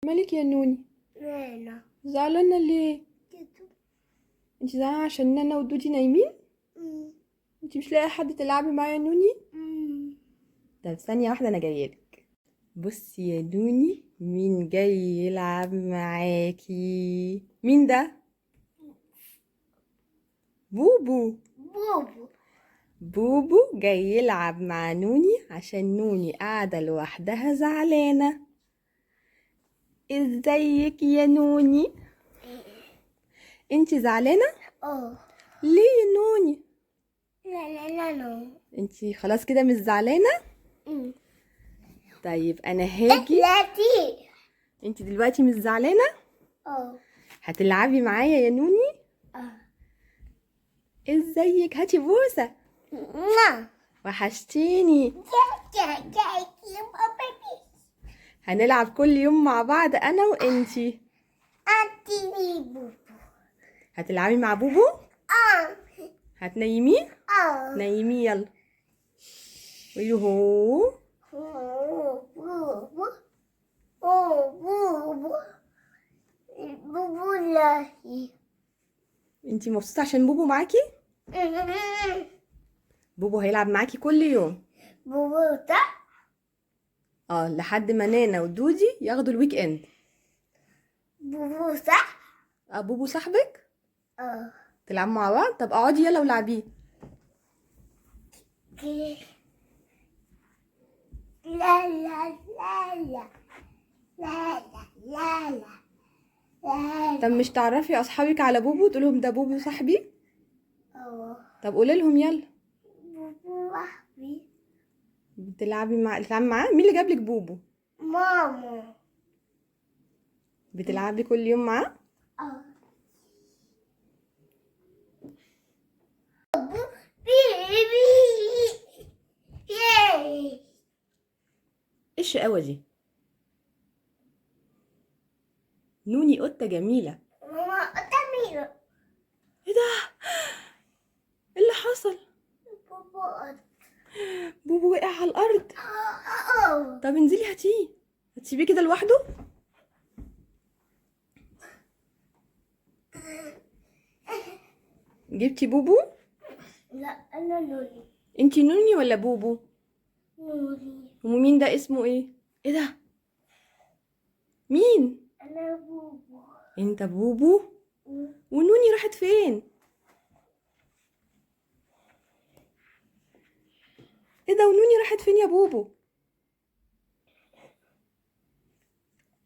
مالك يا نوني؟ نانا زعلانة ليه؟ انت زعلانة عشان نانا ودودي نايمين؟ انت مش لاقي حد تلعبي معاه يا نوني؟ طب ثانية واحدة انا جايلك. بصي يا نوني، مين جاي يلعب معاكي؟ مين ده؟ بوبو. بوبو بوبو جاي يلعب مع نوني عشان نوني قاعدة لوحدها زعلانة. ازيك يا نوني؟ انت زعلانة؟ ليه يا نوني؟ لا لا لا انت خلاص كده مش زعلانة؟ طيب انا هاجي. لا انت دلوقتي مش زعلانة؟ هتلعبي معايا يا نوني؟ ازيك؟ هاتي بوسة. وحشتيني. هنلعب كل يوم مع بعض انا وانتي. هتلعبي مع بوبو؟ هتنيميه؟ نيميه يلا. قولي هو. بوبو لاهي. انتي مبسوطة عشان بوبو معاكي؟ بوبو هيلعب معاكي كل يوم. بوبو صح؟ لحد ما نانا ودودي ياخدوا الويك اند. بوبو صح؟ بوبو صاحبك؟ تلعبوا مع بعض؟ طب اقعدي يلا ولعبيه. لا لا لا لا لا لا لا لا. طب مش تعرفي اصحابك على بوبو تقولهم ده بوبو صاحبي؟ طب قولي لهم يلا. بوبو صاحبي. بتلعبي معاه؟ مين اللي جابلك بوبو؟ ماما. بتلعبي كل يوم معاه؟ ايه الشقاوة دي؟ نوني قطة جميلة. ماما قطة. ايه ده؟ ايه اللي حصل؟ بوبو وقع على الارض. طب انزلي هاتيه. هتسيبيه كده لوحده؟ جبتي بوبو؟ لا انا نوني. انتي نوني ولا بوبو؟ نوني. ومين ده اسمه ايه؟ ايه ده؟ مين؟ انا بوبو. انت بوبو؟ ونوني راحت فين؟ ايه ده؟ ونوني راحت فين يا بوبو؟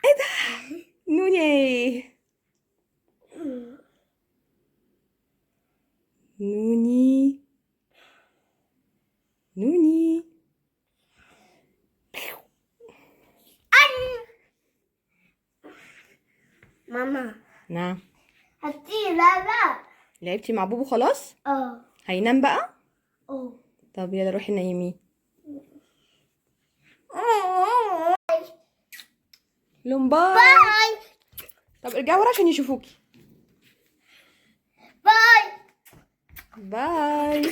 ايه ده؟ نوني. نوني. نوني. ماما. نعم. هاتي لا لا. لعبتي مع بوبو خلاص؟ هينام بقى؟ طب يلا روحي نيميه. لهم باي. طب ارجعي ورا عشان يشوفوكي. باي. باي.